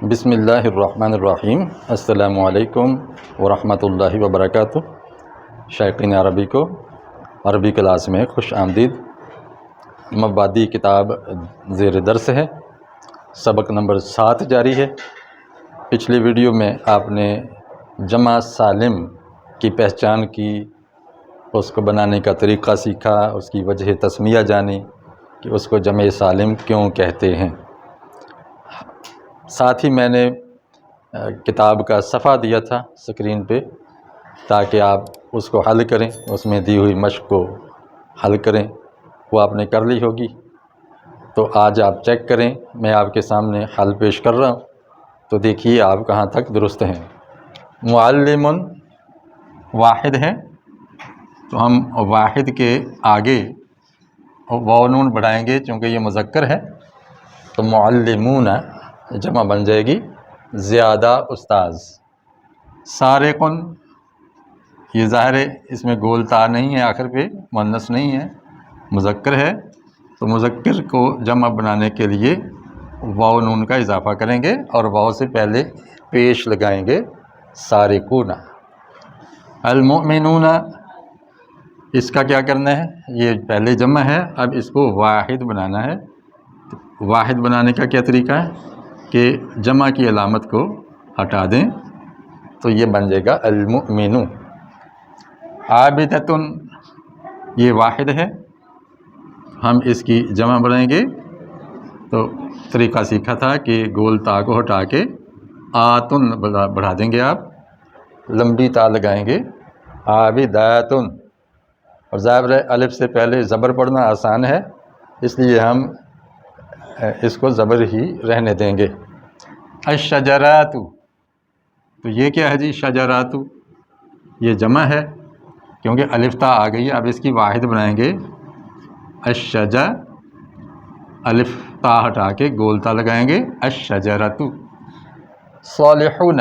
بسم اللہ الرحمن الرحیم۔ السلام علیکم ورحمۃ اللہ وبرکاتہ۔ شائقین عربی کو عربی کلاس میں خوش آمدید۔ مبادی کتاب زیر درس ہے، سبق نمبر 7 جاری ہے۔ پچھلی ویڈیو میں آپ نے جمع سالم کی پہچان کی، اس کو بنانے کا طریقہ سیکھا، اس کی وجہ تسمیہ جانی کہ اس کو جمع سالم کیوں کہتے ہیں۔ ساتھ ہی میں نے کتاب کا صفحہ دیا تھا اسکرین پہ تاکہ آپ اس کو حل کریں، اس میں دی ہوئی مشق کو حل کریں۔ وہ آپ نے کر لی ہوگی، تو آج آپ چیک کریں۔ میں آپ کے سامنے حل پیش کر رہا ہوں، تو دیکھیے آپ کہاں تک درست ہیں۔ معلم واحد ہے، تو ہم واحد کے آگے واو نون بڑھائیں گے چونکہ یہ مذکر ہے، تو معلمون جمع بن جائے گی، زیادہ استاذ۔ سارقن، یہ ظاہر ہے اس میں گول تا نہیں ہے، آخر پہ مؤنث نہیں ہے، مذکر ہے، تو مذکر کو جمع بنانے کے لیے واو نون کا اضافہ کریں گے اور واو سے پہلے پیش لگائیں گے سارقون۔ المؤمنون، اس کا کیا کرنا ہے؟ یہ پہلے جمع ہے، اب اس کو واحد بنانا ہے۔ واحد بنانے کا کیا طریقہ ہے کہ جمع کی علامت کو ہٹا دیں، تو یہ بن جائے گا المؤمن۔ عابدۃ، یہ واحد ہے، ہم اس کی جمع بنائیں گے، تو طریقہ سیکھا تھا کہ گول تا کو ہٹا کے آتن بڑھا دیں گے، آپ لمبی تا لگائیں گے، عابدۃ۔ اور ظاہر ہے الف سے پہلے زبر پڑھنا آسان ہے، اس لیے ہم اس کو زبر ہی رہنے دیں گے۔ الشجرات، تو یہ کیا ہے جی؟ شجرات یہ جمع ہے کیونکہ الف تا آ گئی ہے، اب اس کی واحد بنائیں گے الشجا، الف تا ہٹا کے گول تا لگائیں گے الشجرات۔ صالحون،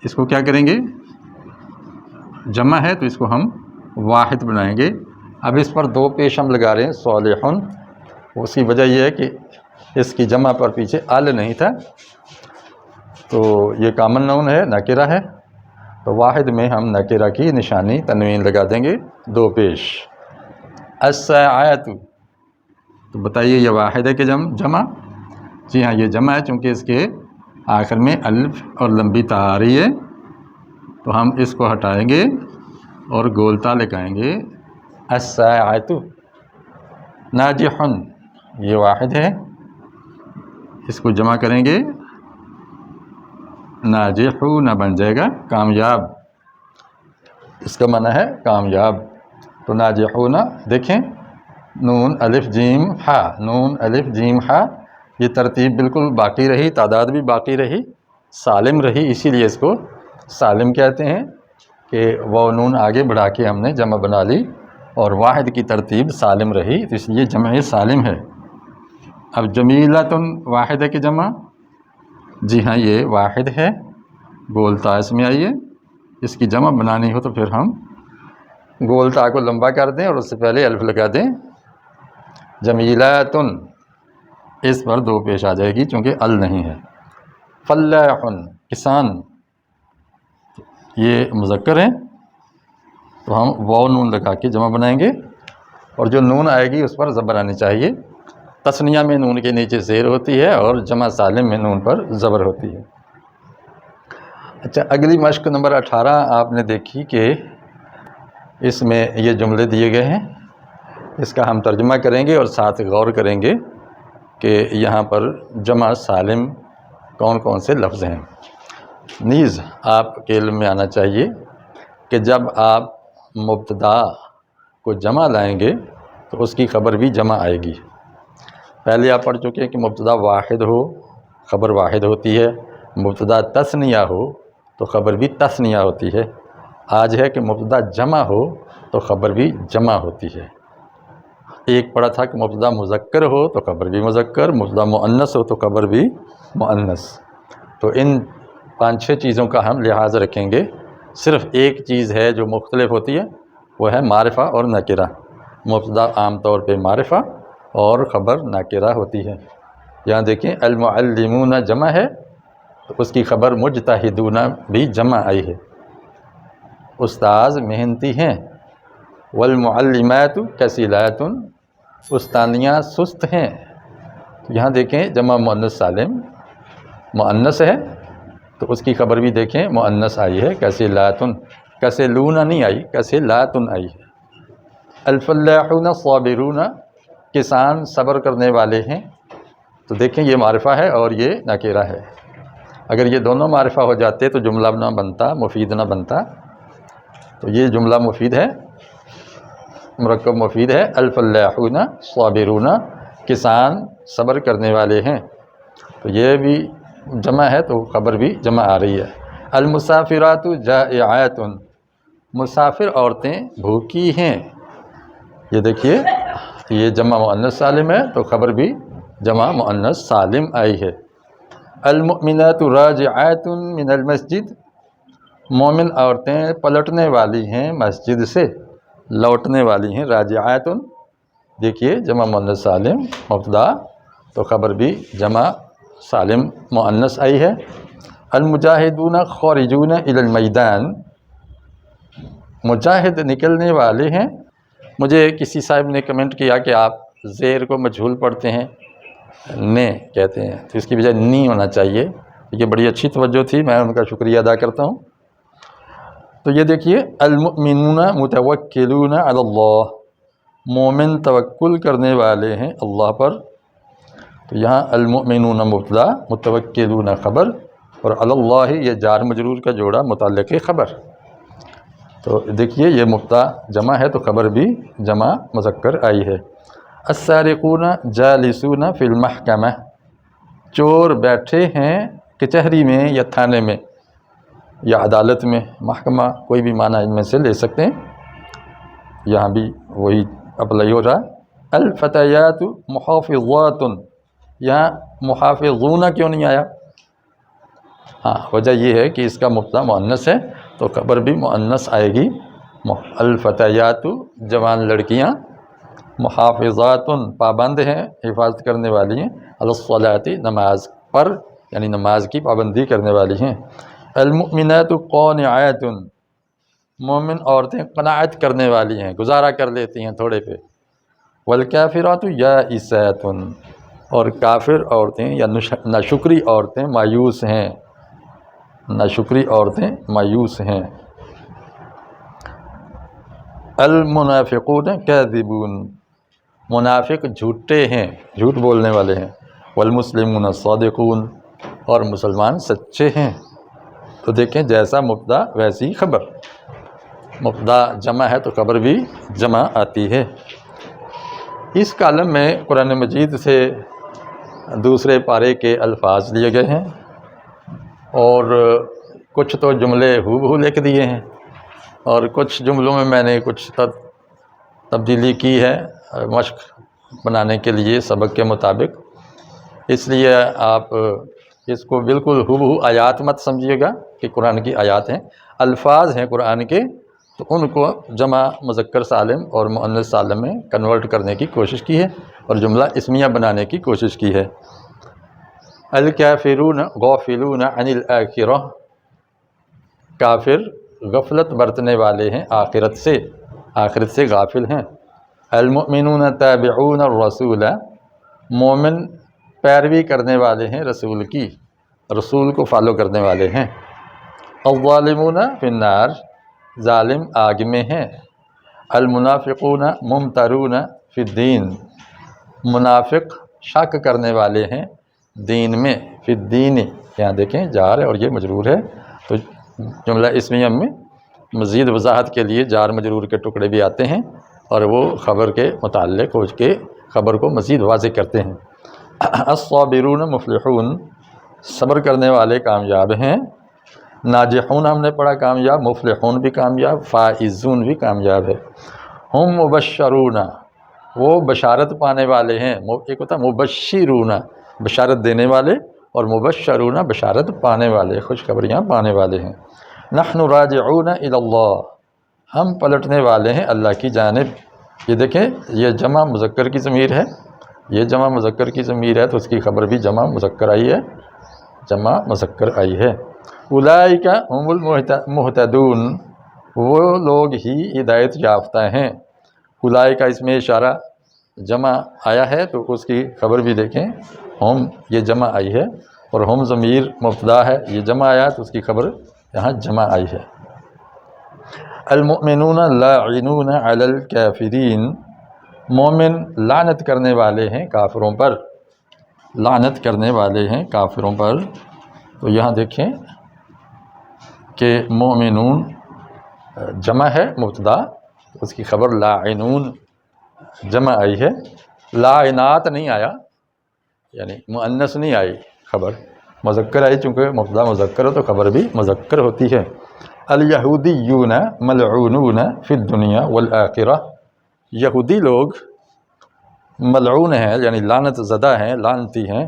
اس کو کیا کریں گے؟ جمع ہے تو اس کو ہم واحد بنائیں گے۔ اب اس پر دو پیش ہم لگا رہے ہیں صالحون، اس کی وجہ یہ ہے کہ اس کی جمع پر پیچھے ال نہیں تھا، تو یہ کامن نون ہے، نکرہ ہے، تو واحد میں ہم نکرہ کی نشانی تنوین لگا دیں گے دو پیش۔ الساعۃ، تو بتائیے یہ واحد ہے کہ جمع؟ جی ہاں، یہ جمع ہے چونکہ اس کے آخر میں الف اور لمبی تا آ رہی ہے، تو ہم اس کو ہٹائیں گے اور گول تا لگائیں گے الساعۃ۔ ناجح، یہ واحد ہے، اس کو جمع کریں گے ناجحون بن جائے گا کامیاب، اس کا معنی ہے کامیاب۔ تو ناجحون، دیکھیں نون الف جیم ہا، نون الف جیم ہا، یہ ترتیب بالکل باقی رہی، تعداد بھی باقی رہی، سالم رہی، اسی لیے اس کو سالم کہتے ہیں کہ واو نون آگے بڑھا کے ہم نے جمع بنا لی اور واحد کی ترتیب سالم رہی، تو اس لیے جمع سالم ہے۔ اب جمیلۃ واحد ہے کہ جمع؟ جی ہاں، یہ واحد ہے، گول تا اس میں آئیے، اس کی جمع بنانی ہو تو پھر ہم گول تا کو لمبا کر دیں اور اس سے پہلے الف لگا دیں جمیلۃ، اس پر دو پیش آ جائے گی چونکہ ال نہیں ہے۔ فلاح، کسان، یہ مذکر ہیں تو ہم واو نون لگا کے جمع بنائیں گے اور جو نون آئے گی اس پر زبر آنی چاہیے۔ تثنیہ میں نون کے نیچے زیر ہوتی ہے اور جمع سالم میں نون پر زبر ہوتی ہے۔ اچھا، اگلی مشق نمبر 18 آپ نے دیکھی کہ اس میں یہ جملے دیے گئے ہیں، اس کا ہم ترجمہ کریں گے اور ساتھ غور کریں گے کہ یہاں پر جمع سالم کون کون سے لفظ ہیں۔ نیز آپ کے علم میں آنا چاہیے کہ جب آپ مبتدا کو جمع لائیں گے تو اس کی خبر بھی جمع آئے گی۔ پہلے آپ پڑھ چکے ہیں کہ مبتدا واحد ہو خبر واحد ہوتی ہے، مبتدا تثنیہ ہو تو خبر بھی تثنیہ ہوتی ہے۔ آج ہے کہ مبتدا جمع ہو تو خبر بھی جمع ہوتی ہے۔ ایک پڑھا تھا کہ مبتدا مذکر ہو تو خبر بھی مذکر، مبتدا مؤنث ہو تو خبر بھی مؤنث۔ تو ان 5-6 چیزوں کا ہم لحاظ رکھیں گے۔ صرف ایک چیز ہے جو مختلف ہوتی ہے، وہ ہے معرفہ اور نکرہ۔ مبتدا عام طور پہ معرفہ اور خبر نکرہ ہوتی ہے۔ یہاں دیکھیں المعلمون جمع ہے تو اس کی خبر مجتہدون بھی جمع آئی ہے، استاذ محنتی ہیں، والمعلمات کسلات استانیاں سست ہیں، یہاں دیکھیں جمع مؤنث سالم مؤنث ہے تو اس کی خبر بھی دیکھیں مؤنث آئی ہے، کسلات، کسلون نہیں آئی، کسلات آئی ہے۔ الفلاحون صابرون کسان صبر کرنے والے ہیں، تو دیکھیں یہ معرفہ ہے اور یہ نکرہ ہے، اگر یہ دونوں معرفہ ہو جاتے تو جملہ نہ بنتا، مفید نہ بنتا، تو یہ جملہ مفید ہے، مرکب مفید ہے۔ الفلاحون صابرون کسان صبر کرنے والے ہیں، تو یہ بھی جمع ہے تو خبر بھی جمع آ رہی ہے۔ المسافرات جائعات مسافر عورتیں بھوکی ہیں، یہ دیکھیے یہ جمع مؤنث سالم ہے تو خبر بھی جمع مؤنث سالم آئی ہے۔ المؤمنات راجعات من المسجد مومن عورتیں پلٹنے والی ہیں مسجد سے، لوٹنے والی ہیں، راجعات دیکھیے جمع مؤنث سالم مبتدا تو خبر بھی جمع سالم مؤنث آئی ہے۔ المجاہدون خارجون الی المیدان مجاہد نکلنے والے ہیں۔ مجھے کسی صاحب نے کمنٹ کیا کہ آپ زیر کو مجہول پڑھتے ہیں، نے کہتے ہیں، تو اس کی بجائے نی ہونا چاہیے، یہ بڑی اچھی توجہ تھی، میں ان کا شکریہ ادا کرتا ہوں۔ تو یہ دیکھیے المؤمنون متوکلون علی اللہ مومن توکل کرنے والے ہیں اللہ پر، تو یہاں المؤمنون مبتدا متوکلون خبر اور علی اللہ یہ جار مجرور کا جوڑا متعلق خبر، تو دیکھیے یہ مبتدا جمع ہے تو خبر بھی جمع مذکر آئی ہے۔ السارقون جالسون فی المحکمہ چور بیٹھے ہیں کچہری میں یا تھانے میں یا عدالت میں، محکمہ کوئی بھی معنی ان میں سے لے سکتے ہیں، یہاں بھی وہی اپلائی ہو رہا ہے۔ الفتیات محافظات یہاں محافظون کیوں نہیں آیا؟ ہاں وجہ یہ ہے کہ اس کا مبتدا مؤنث ہے تو خبر بھی مؤنث آئے گی۔ الفتیات جوان لڑکیاں، محافظات پابند ہیں، حفاظت کرنے والی ہیں، علی الصلاۃ نماز پر یعنی نماز کی پابندی کرنے والی ہیں۔ المؤمنات قانعات مومن عورتیں قناعت کرنے والی ہیں، گزارا کر لیتی ہیں تھوڑے پہ۔ والکافرات یائسات اور کافر عورتیں یا ناشکری عورتیں مایوس ہیں، ناشکری عورتیں مایوس ہیں۔ المنافقون کاذبون منافق جھوٹے ہیں، جھوٹ بولنے والے ہیں۔ والمسلمون صادقون اور مسلمان سچے ہیں، تو دیکھیں جیسا مبتدا ویسی خبر، مبتدا جمع ہے تو خبر بھی جمع آتی ہے۔ اس کالم میں قرآن مجید سے دوسرے پارے کے الفاظ لیے گئے ہیں اور کچھ تو جملے ہو بہو لکھ دیے ہیں اور کچھ جملوں میں میں نے کچھ تبدیلی کی ہے مشق بنانے کے لیے سبق کے مطابق، اس لیے آپ اس کو بالکل ہو بہو آیات مت سمجھیے گا کہ قرآن کی آیات ہیں، الفاظ ہیں قرآن کے، تو ان کو جمع مذکر سالم اور مؤنث سالم میں کنورٹ کرنے کی کوشش کی ہے اور جملہ اسمیہ بنانے کی کوشش کی ہے۔ الکافرون غافلون عن الآخرہ کافر غفلت برتنے والے ہیں آخرت سے غافل ہیں۔ المؤمنون تابعون الرسول مومن پیروی کرنے والے ہیں رسول کی، رسول کو فالو کرنے والے ہیں۔ الظالمون فی النار ظالم آگ میں ہیں۔ المنافقون ممترون فی الدین منافق شک کرنے والے ہیں دین میں، فی الدین یہاں دیکھیں جار ہے اور یہ مجرور ہے، تو جملہ اسمیہ میں مزید وضاحت کے لیے جار مجرور کے ٹکڑے بھی آتے ہیں اور وہ خبر کے متعلق ہو کے خبر کو مزید واضح کرتے ہیں۔ الصابرون مفلحون صبر کرنے والے کامیاب ہیں۔ ناجحون ہم نے پڑھا کامیاب، مفلحون بھی کامیاب، فائزون بھی کامیاب ہے۔ ہم مبشرون وہ بشارت پانے والے ہیں، ایک ہوتا ہے مبشرون بشارت دینے والے اور مبشرون بشارت پانے والے، خوشخبریاں پانے والے ہیں۔ نحن راجعون الی اللہ ہم پلٹنے والے ہیں اللہ کی جانب، یہ دیکھیں یہ جمع مذکر کی ضمیر ہے یہ جمع مذکر کی ضمیر ہے تو اس کی خبر بھی جمع مذکر آئی ہے، جمع مذکر آئی ہے۔ اولئک هم المہتدون، وہ لوگ ہی ہدایت یافتہ ہیں۔ اولئک اس میں اشارہ جمع آیا ہے تو اس کی خبر بھی دیکھیں، ہم یہ جمع آئی ہے اور ہم ضمیر مبتدا ہے، یہ جمع آیا تو اس کی خبر یہاں جمع آئی ہے۔ المؤمنون لاعنون علی الکافرین، مومن لعنت کرنے والے ہیں کافروں پر، لعنت کرنے والے ہیں کافروں پر۔ تو یہاں دیکھیں کہ مومنون جمع ہے مبتدا، اس کی خبر لاعنون جمع آئی ہے، لاعنات نہیں آیا، یعنی مؤنث نہیں آئی خبر، مذکر آئی، چونکہ مبتدا مذکر ہو تو خبر بھی مذکر ہوتی ہے۔ الیہودیون ملعونون فی الدنیا والآخرہ، یہودی لوگ ملعون ہیں یعنی لعنت زدہ ہیں، لعنتی ہیں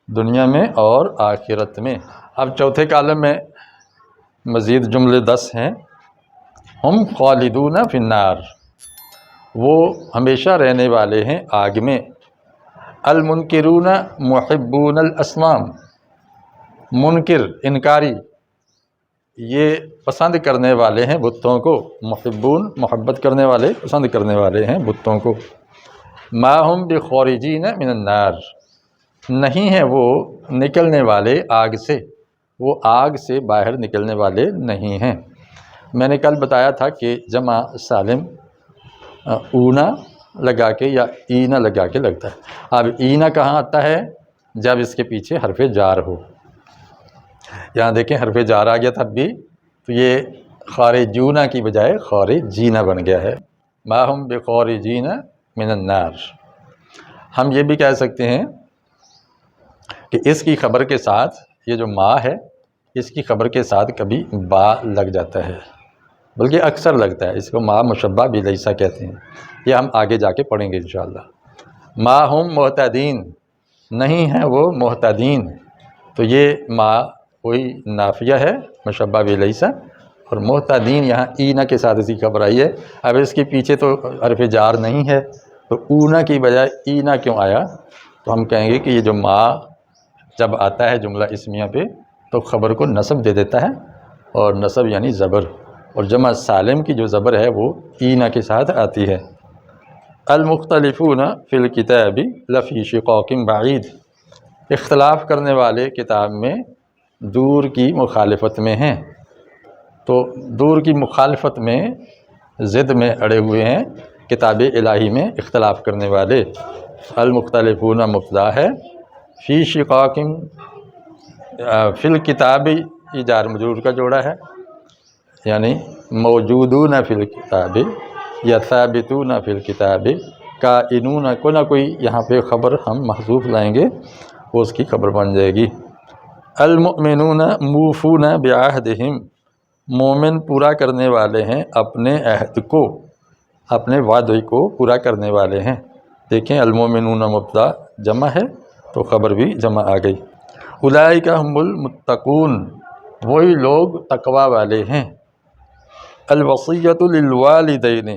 دنیا میں اور آخرت میں۔ اب چوتھے کالم میں مزید جملے 10 ہیں۔ ہم خالدون فی النار، وہ ہمیشہ رہنے والے ہیں آگ میں۔ المنکرون محبون الاصنام، منکر انکاری یہ پسند کرنے والے ہیں بتوں کو، محبون محبت کرنے والے، پسند کرنے والے ہیں بتوں کو۔ ما ہم بخارجین من النار، نہیں ہیں وہ نکلنے والے آگ سے، وہ آگ سے باہر نکلنے والے نہیں ہیں۔ میں نے کل بتایا تھا کہ جمع سالم اونا لگا کے یا اینا لگا کے لگتا ہے۔ اب اینا کہاں آتا ہے؟ جب اس کے پیچھے حرف جار ہو۔ یہاں دیکھیں حرف جار آ گیا تب بھی تو یہ خارجونا کی بجائے خارجینا بن گیا ہے۔ ما ہم بخارجین من النار۔ ہم یہ بھی کہہ سکتے ہیں کہ اس کی خبر کے ساتھ یہ جو ما ہے اس کی خبر کے ساتھ کبھی با لگ جاتا ہے، بلکہ اکثر لگتا ہے، اس کو ما مشبہ بلیسا کہتے ہیں، یہ ہم آگے جا کے پڑھیں گے انشاءاللہ۔ ما ہم مہتدین، نہیں ہیں وہ مہتدین، تو یہ ما کوئی نافیہ ہے مشبہ بلیسا، اور مہتدین یہاں اینا کے ساتھ اسی خبر آئی ہے۔ اب اس کے پیچھے تو حرف جار نہیں ہے تو اونا کی بجائے اینا کیوں آیا؟ تو ہم کہیں گے کہ یہ جو ما جب آتا ہے جملہ اسمیہ پہ تو خبر کو نصب دے دیتا ہے، اور نصب یعنی زبر، اور جمع سالم کی جو زبر ہے وہ اینا کے ساتھ آتی ہے۔ المختلفون فی الکتاب لفی شقاق بعید، اختلاف کرنے والے کتاب میں دور کی مخالفت میں ہیں، تو دور کی مخالفت میں ضد میں اڑے ہوئے ہیں کتاب الہی میں اختلاف کرنے والے۔ المختلفون مبتدا ہے، فی شقاق فی الکتاب یہ جار مجرور کا جوڑا ہے، یعنی موجودون فی الکتاب یا ثابتون فی الکتاب، کائنون کو نہ کوئی یہاں پہ خبر ہم محذوف لائیں گے وہ اس کی خبر بن جائے گی۔ المؤمنون موفون بعہدہم، مومن پورا کرنے والے ہیں اپنے عہد کو، اپنے وعدے کو پورا کرنے والے ہیں۔ دیکھیں المؤمنون مبتدا جمع ہے تو خبر بھی جمع آ گئی۔ اولئک هم المتقون، وہی لوگ تقوی والے ہیں۔ الوصیۃ للوالدین،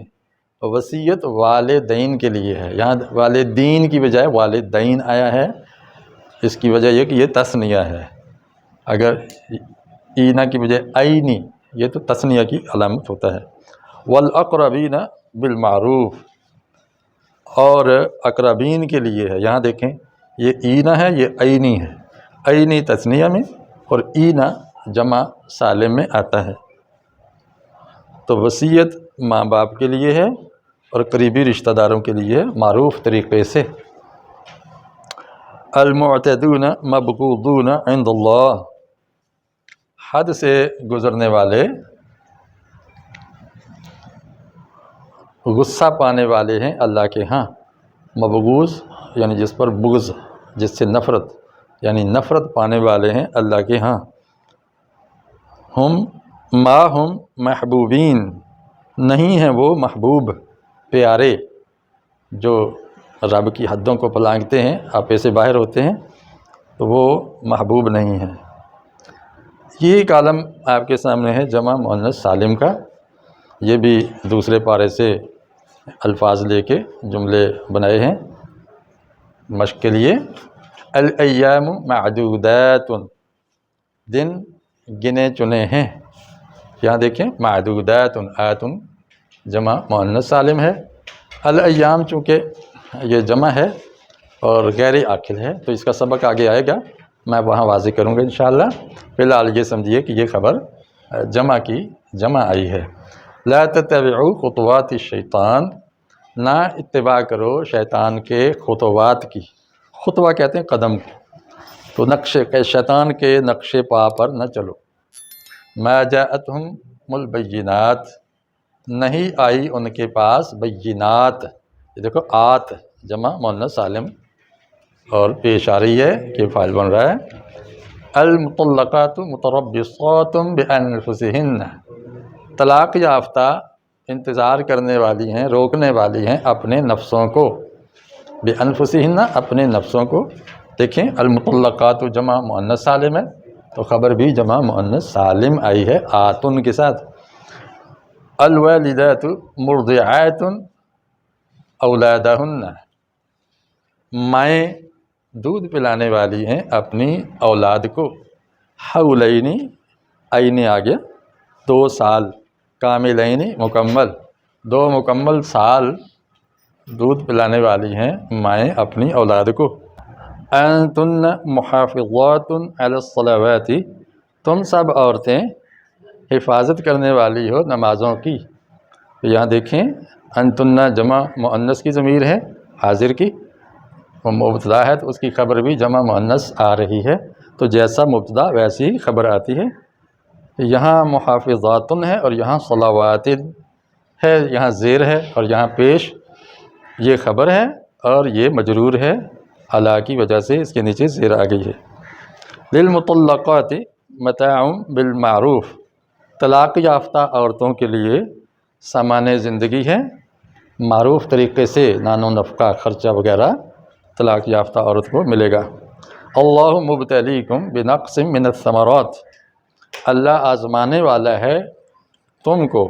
وصیت والدین کے لیے ہے، یہاں والدین کی بجائے والدین آیا ہے، اس کی وجہ یہ کہ یہ تثنیہ ہے، اگر اینا کی بجائے عینی یہ تو تثنیہ کی علامت ہوتا ہے۔ والاقربین بالمعروف، اور اقربین کے لیے ہے، یہاں دیکھیں یہ اینا ہے یہ عینی ہے، عینی تثنیہ میں اور اینا جمع سالم میں آتا ہے، تو وصیت ماں باپ کے لیے ہے اور قریبی رشتہ داروں کے لیے ہے معروف طریقے سے۔ المعتدون مبغوضون عند اللہ، حد سے گزرنے والے غصہ پانے والے ہیں اللہ کے ہاں۔ مبغوض یعنی جس پر بغض، جس سے نفرت، یعنی نفرت پانے والے ہیں اللہ کے ہاں۔ ہم ما ہم محبوبین، نہیں ہیں وہ محبوب پیارے، جو رب کی حدوں کو پلانگتے ہیں، آپے سے باہر ہوتے ہیں، تو وہ محبوب نہیں ہیں۔ یہ کالم آپ کے سامنے ہے جمع مؤنث سالم کا، یہ بھی دوسرے پارے سے الفاظ لے کے جملے بنائے ہیں۔ مشق کے لیے الایام معدودات، دن گنے چنے ہیں. یہاں دیکھیں معدودات، آیات جمع مؤنث سالم ہے. الایام چونکہ یہ جمع ہے اور غیر عاقل ہے تو اس کا سبق آگے آئے گا، میں وہاں واضح کروں گا انشاءاللہ. فی الحال یہ سمجھیے کہ یہ خبر جمع کی جمع آئی ہے. لا تتبعوا خطوات الشیطان، نہ اتباع کرو شیطان کے خطوات کی. خطوہ کہتے ہیں قدم کو، تو نقشے شیطان کے نقشے پا پر نہ چلو. ما جاءتهم البینات، نہیں آئی ان کے پاس بینات. یہ دیکھو آت جمع مؤنث سالم اور پیش آ رہی ہے کہ فاعل بن رہا ہے. المطلقات متربصات بانفسہن، طلاق یافتہ انتظار کرنے والی ہیں، روکنے والی ہیں اپنے نفسوں کو. بانفسہن، اپنے نفسوں کو. دیکھیں المطلقات جمع مؤنث سالم ہے تو خبر بھی جمع مؤنث سالم آئی ہے آتن کے ساتھ. الوالدات مرضعات اولادہن، مائیں دودھ پلانے والی ہیں اپنی اولاد کو. حولین، عین آگے 2 سال، کاملین مکمل، 2 مکمل سال دودھ پلانے والی ہیں مائیں اپنی اولاد کو. انتن محافظات علی الصلوات، تم سب عورتیں حفاظت کرنے والی ہو نمازوں کی. تو یہاں دیکھیں انتن جمع مؤنث کی ضمیر ہے حاضر کی، وہ مبتدا ہے تو اس کی خبر بھی جمع مؤنث آ رہی ہے. تو جیسا مبتدا ویسی ہی خبر آتی ہے. یہاں محافظات ہے اور یہاں صلوات ہے، یہاں زیر ہے اور یہاں پیش. یہ خبر ہے اور یہ مجرور ہے، علا کی وجہ سے اس کے نیچے زیر آ گئی ہے. للمطلقات متاع بالمعروف، طلاق یافتہ عورتوں کے لیے سامان زندگی ہے معروف طریقے سے، نان و نفقہ خرچہ وغیرہ طلاق یافتہ عورت کو ملے گا. اللہ مبتلیکم بنقص من الثمرات، اللہ آزمانے والا ہے تم کو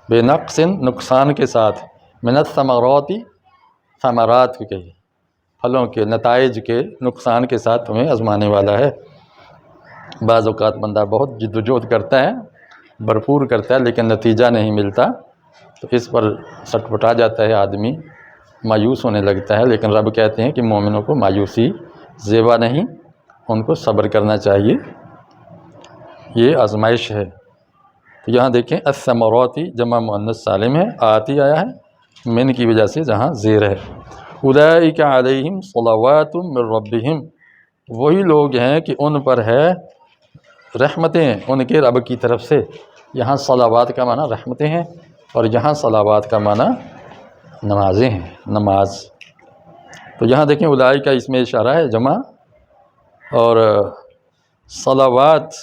بنقص نقصان کے ساتھ، من الثمرات ثمرات کے پھلوں کے نتائج کے نقصان کے ساتھ تمہیں آزمانے والا ہے. بعض اوقات بندہ بہت جد و جہد کرتا ہے، بھرپور کرتا ہے لیکن نتیجہ نہیں ملتا تو اس پر سٹ پٹا جاتا ہے آدمی، مایوس ہونے لگتا ہے. لیکن رب کہتے ہیں کہ مومنوں کو مایوسی زیبا نہیں، ان کو صبر کرنا چاہیے، یہ آزمائش ہے. تو یہاں دیکھیں الثمرات جمع مؤنث سالم ہے، آتی آیا ہے من کی وجہ سے جہاں زیر ہے. اولئک علیہم صلوات من ربہم، وہی لوگ ہیں کہ ان پر ہے رحمتیں ان کے رب کی طرف سے. یہاں صلوات کا معنی رحمتیں ہیں اور یہاں صلوات کا معنی نمازیں ہیں، نماز. تو یہاں دیکھیں اولئک کا اس میں اشارہ ہے جمع، اور صلوات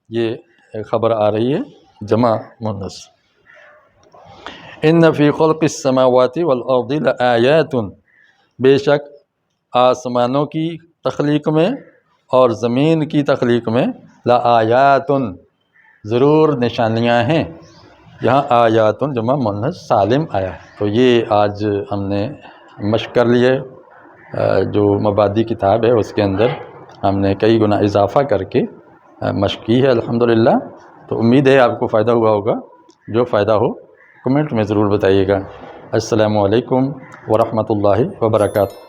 یہ خبر آ رہی ہے جمع مؤنث. ان فی خلق السماوات والارض لآیات، بے شک آسمانوں کی تخلیق میں اور زمین کی تخلیق میں لآیات ضرور نشانیاں ہیں. یہاں آیات جمع مؤنث سالم آیا ہے. تو یہ آج ہم نے مشق کر لیے، جو مبادی کتاب ہے اس کے اندر ہم نے کئی گنا اضافہ کر کے مشق کی ہے الحمدللہ. تو امید ہے آپ کو فائدہ ہوا ہوگا. جو فائدہ ہو کمنٹ میں ضرور بتائیے گا. السلام علیکم ورحمۃ اللہ وبرکاتہ.